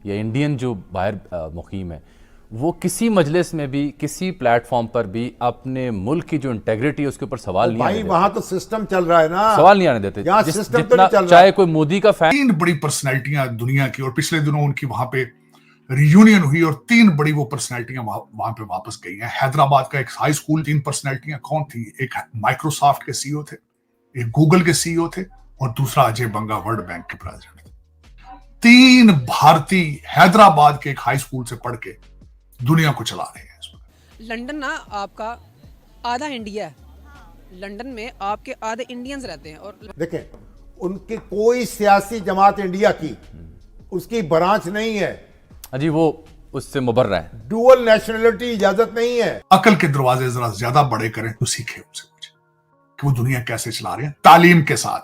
या इंडियन जो बाहर मुकीम है, वो किसी मजलिस में भी, किसी प्लेटफॉर्म पर भी अपने मुल्क की जो इंटेग्रिटी है उसके ऊपर सवाल तो नहीं आने भाई देते। वहां तो सिस्टम चल रहा है ना, सवाल नहीं आने देते। यहाँ सिस्टम तो जितना नहीं चल रहा। चाहे कोई मोदी का फैन, तीन बड़ी पर्सनैलिटियां दुनिया की, और पिछले दिनों उनकी वहां पे रियूनियन हुई और तीन बड़ी वो पर्सनैलिटियां वहां पे वापस गई हैं। हैदराबाद का एक हाई स्कूल, तीन पर्सनैलिटियां कौन थी? एक माइक्रोसॉफ्ट के सीईओ थे, एक गूगल के सीईओ थे, और दूसरा अजय बंगा वर्ल्ड बैंक के प्रेसिडेंट थे। तीन भारतीय हैदराबाद के एक हाई स्कूल से पढ़ के दुनिया को चला रहे हैं। लंदन ना आपका आधा इंडिया है, लंदन में आपके आधे इंडियंस रहते हैं। और देखें, उनकी कोई सियासी जमात इंडिया की उसकी ब्रांच नहीं है, जी वो उससे मुबर्रा है। डुअल नेशनलिटी इजाजत नहीं है। अकल के दरवाजे जरा ज्यादा बड़े करें तो सीखे उनसे कुछ कि वो दुनिया कैसे चला रहे हैं तालीम के साथ।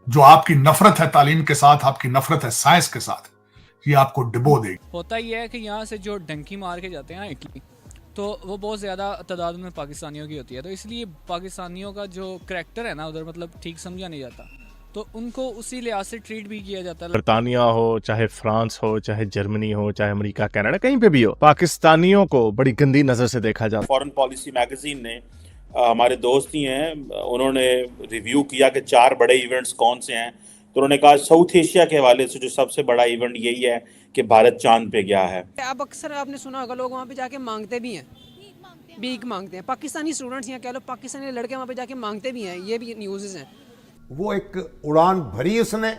जो आपकी नफरत है तालीम के साथ, आपकी नफरत है साइंस के साथ, ये आपको डिबो देगी। होता ही है कि यहाँ से जो डंकी मार के जाते हैं ना इटली, तो वो बहुत ज़्यादा तादाद में पाकिस्तानियों की होती है, तो इसलिए पाकिस्तानियों का जो करैक्टर है ना उधर मतलब ठीक समझा नहीं जाता, तो उनको उसी लिहाज से ट्रीट भी किया जाता है। बरतानिया हो, चाहे फ्रांस हो, चाहे जर्मनी हो, चाहे अमेरिका, कनाडा, कहीं पे भी हो, पाकिस्तानियों को बड़ी गंदी नजर से देखा जाता है। फॉरेन पॉलिसी मैगजीन ने, हमारे दोस्त ही हैं, उन्होंने रिव्यू किया कि 4 बड़े इवेंट्स कौन से हैं, तो उन्होंने कहा साउथ एशिया के हवाले से जो सबसे बड़ा इवेंट यही है कि भारत चांद पे गया है। अब अक्सर आपने सुना होगा लोग वहाँ पे जाके मांगते भी हैं, भीख मांगते हैं। पाकिस्तानी स्टूडेंट्स यहाँ कह लो, पाकिस्तानी लड़के वहाँ पे जाके मांगते भी हैं, ये भी न्यूज़ हैं। वो एक उड़ान भरी, उसने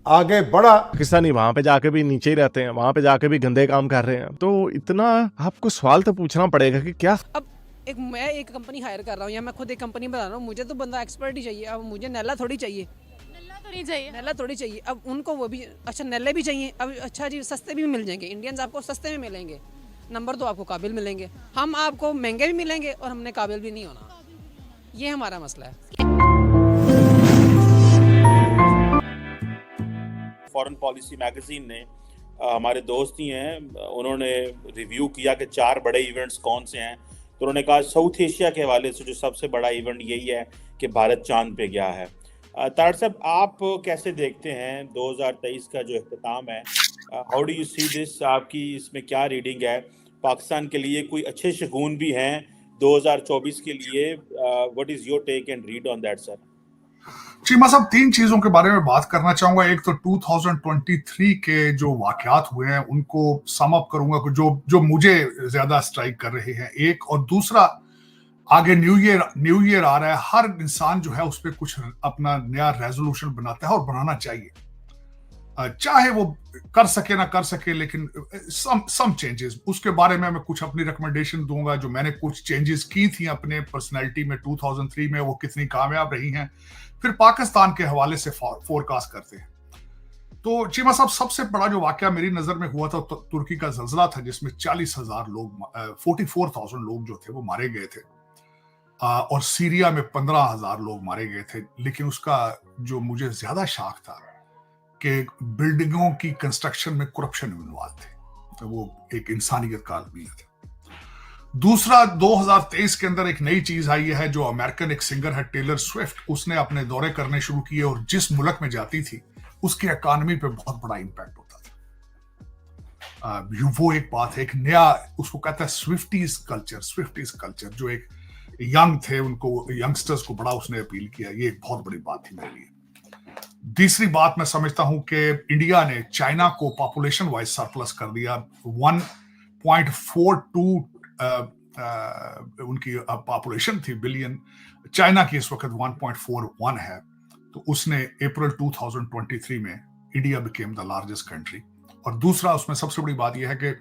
आगे बढ़ा। पाकिस्तानी वहां पे जाके भी नीचे ही रहते हैं, वहां पे जाके भी गंदे काम कर रहे हैं। तो इतना आपको सवाल तो पूछना पड़ेगा कि क्या अब मैं एक कंपनी हायर कर रहा हूँ या मैं खुद एक कंपनी बना रहा हूँ, मुझे तो बंदा एक्सपर्ट ही चाहिए। अब मुझे नल्ला थोड़ी चाहिए, नल्ला थोड़ी चाहिए। अब उनको वो भी अच्छा नल्ले भी चाहिए। अब अच्छा जी, सस्ते भी मिल जाएंगे, इंडियंस आपको सस्ते में मिलेंगे, नंबर 2 आपको काबिल मिलेंगे। हम आपको महंगे भी मिलेंगे और हमने काबिल भी नहीं होना, ये हमारा मसला है। फॉरेन पॉलिसी मैगजीन ने, हमारे दोस्त ही हैं, उन्होंने रिव्यू किया कि 4 बड़े इवेंट्स कौन से हैं, तो उन्होंने कहा साउथ एशिया के हवाले से जो सबसे बड़ा इवेंट यही है कि भारत चांद पे गया है। तार साहब, आप कैसे देखते हैं 2023 का जो इख्तिताम है, how do you see this? आपकी इसमें क्या रीडिंग है? पाकिस्तान के लिए कोई अच्छे शगुन भी हैं 2024 के लिए? What is your take and read on that sir? Cheema साहब, 3 चीजों के बारे में बात करना चाहूंगा। एक तो 2023 के जो वाकयात हुए हैं उनको सम अप करूंगा, जो मुझे ज्यादा स्ट्राइक कर रहे हैं, एक। और दूसरा, आगे न्यू ईयर आ रहा है, हर इंसान जो है उस पर कुछ अपना नया रेजोल्यूशन बनाता है और बनाना चाहिए, चाहे वो कर सके ना कर सके, लेकिन सम चेंजेस, उसके बारे में मैं कुछ अपनी रिकमेंडेशन दूंगा। जो मैंने कुछ चेंजेस की थी अपने पर्सनैलिटी में 2003 में, वो कितनी कामयाब रही हैं। फिर पाकिस्तान के हवाले से फोरकास्ट करते हैं। तो चीमा साहब, सबसे बड़ा जो वाकया मेरी नजर में हुआ था तुर्की का जल्जला था, जिसमें 40,000 लोग, 44,000 लोग जो थे वो मारे गए थे, और सीरिया में 15,000 लोग मारे गए थे। लेकिन उसका जो मुझे ज्यादा शाख था कि बिल्डिंगों की कंस्ट्रक्शन में करप्शन इन्वॉल्व थे, तो वो एक इंसानियत का अलमियत है। दूसरा, 2023 के अंदर एक नई चीज आई है, जो अमेरिकन एक सिंगर है टेलर स्विफ्ट, उसने अपने दौरे करने शुरू किए और जिस मुल्क में जाती थी उसकी इकॉनमी पे बहुत बड़ा इंपैक्ट होता था। वो एक बात है, एक नया, उसको कहता है स्विफ्टीज कल्चर, जो एक यंग थे, उनको यंगस्टर्स को बड़ा उसने अपील किया। ये एक बहुत बड़ी बात थी मेरे लिए। तीसरी बात, मैं समझता हूं कि इंडिया ने चाइना को पॉपुलेशन वाइज सरप्लस कर दिया। 1.42 उनकी पॉपुलेशन थी बिलियन, चाइना की इस वक्त 1.41 है। तो उसने अप्रैल 2023 में India became the largest country. और दूसरा, उसमें सबसे बड़ी बात यह है कि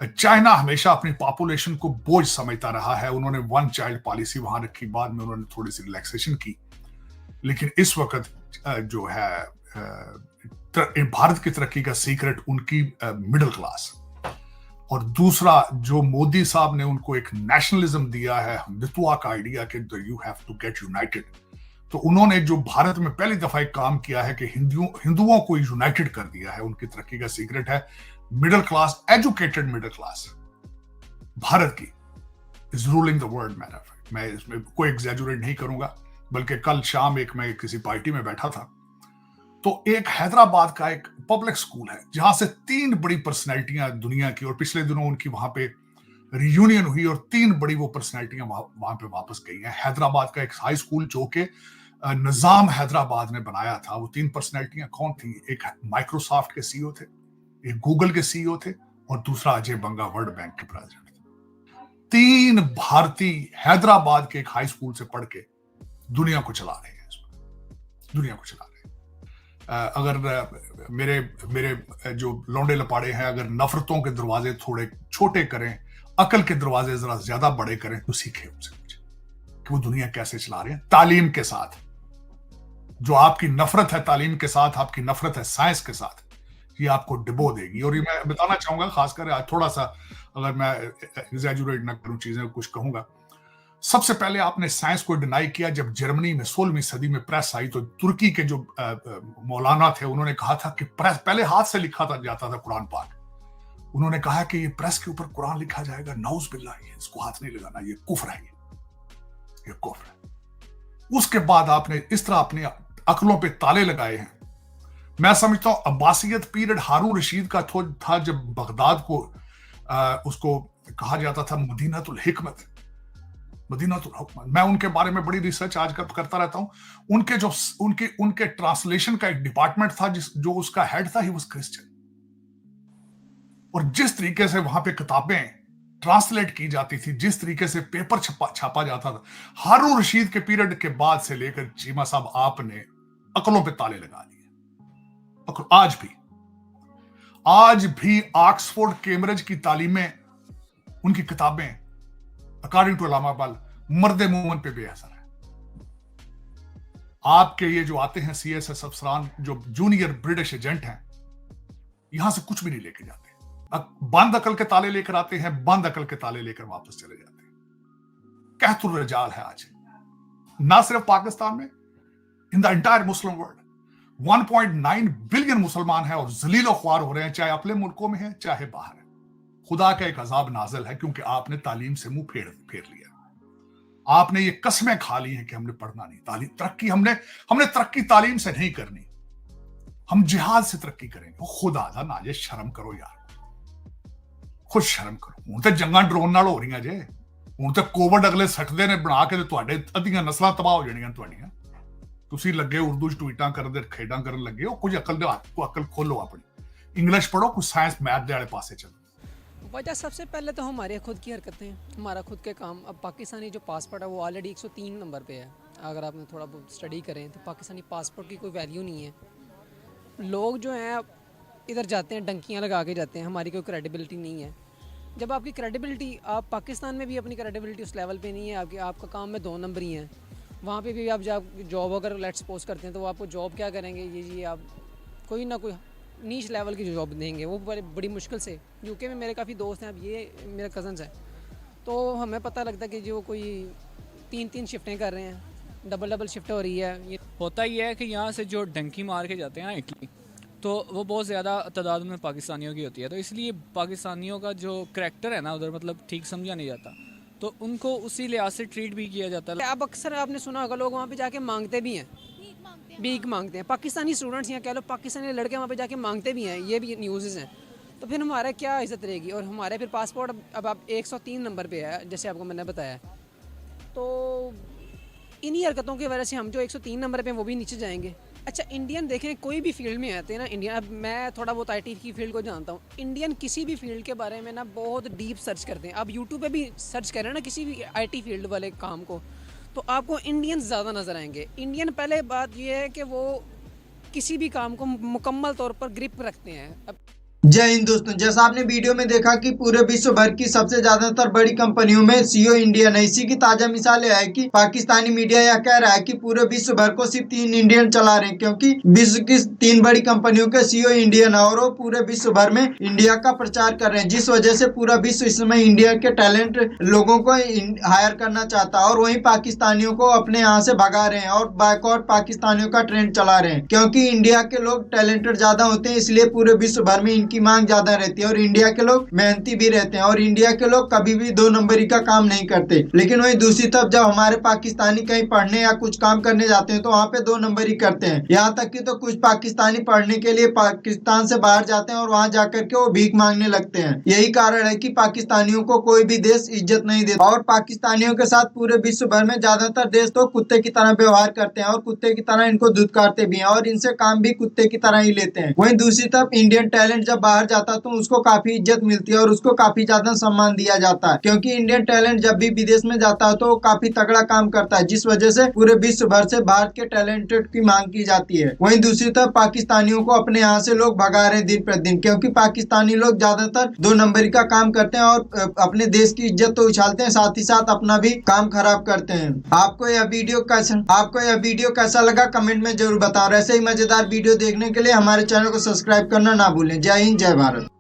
चाइना हमेशा अपनी पॉपुलेशन को बोझ समझता रहा है। उन्होंने 1 चाइल्ड पॉलिसी वहां रखी, बाद में उन्होंने थोड़ी सी रिलैक्सेशन की, लेकिन इस वक्त जो है भारत की तरक्की का सीक्रेट उनकी मिडिल क्लास। और दूसरा, जो मोदी साहब ने उनको एक नेशनलिज्म दिया है, हिंदुत्व का आइडिया कि you have to get united, तो उन्होंने जो भारत में पहली दफा एक काम किया है कि हिंदुओं को यूनाइटेड कर दिया है। उनकी तरक्की का सीक्रेट है middle class, educated middle class. Bharat की इज रूलिंग द वर्ल्ड। मैं इसमें कोई एग्जैजुरेट नहीं करूंगा, बल्कि कल शाम मैं किसी पार्टी में बैठा था, तो एक हैदराबाद का एक पब्लिक स्कूल है जहां से 3 बड़ी पर्सनैलिटियां दुनिया की, और पिछले दिनों उनकी वहां पे रियूनियन हुई और 3 बड़ी वो पर्सनैलिटियां वहां पे वापस गई हैं। हैदराबाद का एक हाई स्कूल जो कि निजाम हैदराबाद ने बनाया था, वो 3 पर्सनैलिटियां कौन थी? एक माइक्रोसॉफ्ट के सीईओ थे, एक गूगल के सीईओ थे, और दूसरा अजय बंगा वर्ल्ड बैंक के प्रेसिडेंट थे। 3 भारतीय हैदराबाद के एक हाई स्कूल से पढ़ के दुनिया को चला रहे हैं, दुनिया को चला रहे हैं। अगर मेरे जो लौंडे लपाड़े हैं, अगर नफरतों के दरवाजे थोड़े छोटे करें, अकल के दरवाजे जरा ज्यादा बड़े करें, तो सीखे उनसे कुछ कि वो दुनिया कैसे चला रहे हैं तालीम के साथ। जो आपकी नफरत है तालीम के साथ, आपकी नफरत है साइंस के साथ, ये आपको डिबो देगी। और ये मैं बताना चाहूंगा, खासकर आज थोड़ा सा अगर मैं एग्जैजुरेट ना करूं चीजें, कुछ कहूंगा। सबसे पहले आपने साइंस को डिनाई किया जब जर्मनी में 16वीं सदी में प्रेस आई, तो तुर्की के जो मौलाना थे उन्होंने कहा था कि प्रेस पहले हाथ से लिखा जाता था कुरान पाक। उन्होंने कहा कि ये प्रेस के ऊपर कुरान लिखा जाएगा, नाउज बिल्लाह, इसको हाथ नहीं लगाना, ये कुफ्र है, ये कुफ्र है। उसके बाद आपने इस तरह अपनी अकलों पे ताले लगाए हैं। मैं समझता हूं अब्बासियत पीरियड हारून रशीद का था जब बगदाद को उसको कहा जाता था मदीनातुल हिकमत, मदीनातुल हुकमत। मैं उनके बारे में बड़ी रिसर्च आज करता रहता हूं। उनके ट्रांसलेशन का एक डिपार्टमेंट था जो उसका हेड था, ही वाज क्रिश्चियन। और जिस तरीके से वहां पे किताबें ट्रांसलेट की जाती थी, जिस तरीके से पेपर छापा जाता था, हारून रशीद के पीरियड के बाद से लेकर चीमा साहब आपने अकलों पे ताले लगा दिए। आज भी ऑक्सफोर्ड कैम्ब्रिज की तालीमें, उनकी किताबें अकॉर्डिंग टू अल्लामा इकबाल मर्दे मोमन पे बेअसर है। आपके ये जो आते हैं सीएसएस अफसरान, जो जूनियर ब्रिटिश एजेंट हैं, यहां से कुछ भी नहीं लेके जाते। बंद अकल के ताले लेकर आते हैं, बंद अकल के ताले लेकर वापस चले जाते हैं। कहतुर रजाल है आज, ना सिर्फ पाकिस्तान में, in the entire Muslim world 1.9 billion मुसलमान हैं और जलील ख्वार हो रहे हैं, चाहे अपने मुल्कों में है चाहे बाहर है। खुदा का एक अजाब नाजिल है क्योंकि आपने तालीम से मुंह फेर लिया। आपने ये कस्में खा ली हैं कि हमने पढ़ना नहीं, तालीम तरक्की हमने तरक्की तालीम से नहीं करनी, हम जिहाद से तरक्की करेंगे। खुदा दा नाजे शर्म करो यार, खुद शर्म करो। हुण ते जंगां ड्रोन नाल हो रहीਆਂ जे, हुण ते कोविड अगले सटदे ने बना के, तुहाडे अद्धियां नस्लां तबाह हो जाणीਆਂ तुहाडीਆਂ। ਤੁਸੀਂ ਲੱਗੇ ਉਰਦੂ ਚ ਟਵੀਟਾਂ ਕਰਨ ਦੇ, ਖੇਡਾਂ ਕਰਨ ਲੱਗੇ ਹੋ। कुछ अकल दे हाथ को अकल खोलो, अपनी इंग्लिश पढ़ो, कुछ साइंस मैथ दे वाले पासे चलो। वजह सबसे पहले तो हमारे खुद की हरकतें हैं, हमारा खुद के काम। अब पाकिस्तानी जो पासपोर्ट है वो ऑलरेडी 103 नंबर पे है। अगर आपने थोड़ा बहुत स्टडी करें तो पाकिस्तानी पासपोर्ट की कोई वैल्यू नहीं है। लोग जो हैं इधर जाते हैं, डंकियाँ लगा के जाते हैं, हमारी कोई क्रेडिबिलिटी नहीं है। जब आपकी क्रेडिबिलिटी, आप पाकिस्तान में भी अपनी क्रेडिबिलिटी उस लेवल पे नहीं है, आपका काम में 2 नंबर ही है। वहाँ पे भी आप जब जॉब अगर लेट्स सपोज करते हैं तो वो आपको जॉब क्या करेंगे, ये आप कोई ना कोई नीच लेवल की जॉब देंगे, वो बड़ी मुश्किल से। यूके में मेरे काफ़ी दोस्त हैं, अब ये मेरे कज़न्स हैं, तो हमें पता लगता है कि जो कोई 3-3 शिफ्टें कर रहे हैं, डबल शिफ्ट हो रही है। ये होता ही है कि यहाँ से जो डंकी मार के जाते हैं ना इटली, तो वो बहुत ज़्यादा तादाद में पाकिस्तानियों की होती है। तो इसलिए पाकिस्तानियों का जो करैक्टर है ना उधर, मतलब ठीक समझा नहीं जाता, तो उनको उसी लिहाज से ट्रीट भी किया जाता है। अब अक्सर आपने सुना होगा लोग वहाँ पे जाके मांगते भी हैं, भीख मांगते हैं। पाकिस्तानी स्टूडेंट्स यहाँ कह लो, पाकिस्तानी लड़के वहाँ पे जाके मांगते भी हैं, ये भी न्यूज़ हैं। तो फिर हमारा क्या इज्जत रहेगी? और हमारे फिर पासपोर्ट अब आप 103 नंबर पे है, जैसे आपको मैंने बताया। तो इन्हीं हरकतों की वजह से हम जो 103 नंबर पे हैं वो भी नीचे जाएंगे। अच्छा, इंडियन देखें कोई भी फील्ड में आते हैं ना इंडियन, अब मैं थोड़ा बहुत आईटी की फील्ड को जानता हूँ, इंडियन किसी भी फील्ड के बारे में ना बहुत डीप सर्च करते हैं। आप यूट्यूब पे भी सर्च करें ना किसी भी आईटी फील्ड वाले काम को, तो आपको इंडियन ज़्यादा नज़र आएंगे। इंडियन पहले बात ये है कि वो किसी भी काम को मुकम्मल तौर पर ग्रिप रखते हैं। अब जय हिंद दोस्तों, जैसा आपने वीडियो में देखा कि पूरे विश्व भर की सबसे ज्यादातर बड़ी कंपनियों में सीईओ इंडियन है। इसी की ताजा मिसाल है कि पाकिस्तानी मीडिया यह कह रहा है कि पूरे विश्व भर को सिर्फ 3 इंडियन चला रहे हैं, क्योंकि विश्व की 3 बड़ी कंपनियों के सीईओ इंडियन है और वो पूरे विश्व भर में इंडिया का प्रचार कर रहे हैं, जिस वजह से पूरा विश्व इस समय इंडिया के टैलेंट लोगों को हायर करना चाहता है और वही पाकिस्तानियों को अपने यहाँ से भगा रहे हैं और बायकॉट पाकिस्तानियों का ट्रेंड चला रहे हैं। क्योंकि इंडिया के लोग टैलेंटेड ज्यादा होते हैं, इसलिए पूरे विश्व भर में इनकी की मांग ज्यादा रहती है और इंडिया के लोग मेहनती भी रहते हैं और इंडिया के लोग कभी भी 2 नंबरी का काम नहीं करते। लेकिन वही दूसरी तरफ जब हमारे पाकिस्तानी कहीं पढ़ने या कुछ काम करने जाते हैं तो वहाँ पे 2 नंबरी करते हैं। यहाँ तक कि तो कुछ पाकिस्तानी पढ़ने के लिए पाकिस्तान से बाहर जाते हैं और वहाँ जाकर के वो भीख मांगने लगते हैं। यही कारण है कि पाकिस्तानियों को कोई भी देश इज्जत नहीं देता और पाकिस्तानियों के साथ पूरे विश्व भर में ज्यादातर देश तो कुत्ते की तरह व्यवहार करते हैं और कुत्ते की तरह इनको धुतकारते भी हैं और इनसे काम भी कुत्ते की तरह ही लेते हैं। वहीं दूसरी तरफ इंडियन टैलेंट जब बाहर जाता है तो उसको काफी इज्जत मिलती है और उसको काफी ज्यादा सम्मान दिया जाता है, क्योंकि इंडियन टैलेंट जब भी विदेश में जाता है तो वो काफी तगड़ा काम करता है, जिस वजह से पूरे विश्व भर से भारत के टैलेंटेड की मांग की जाती है। वहीं दूसरी तरफ पाकिस्तानियों को अपने यहाँ से लोग भगा रहे हैं दिन प्रतिदिन, क्योंकि पाकिस्तानी लोग ज्यादातर 2 नंबरी का काम करते हैं और अपने देश की इज्जत तो उछालते हैं, साथ ही साथ अपना भी काम खराब करते हैं। आपको यह वीडियो कैसा लगा कमेंट में जरूर बताओ। ऐसे ही मजेदार वीडियो देखने के लिए हमारे चैनल को सब्सक्राइब करना ना भूलें। जय हिंद, जय भारत।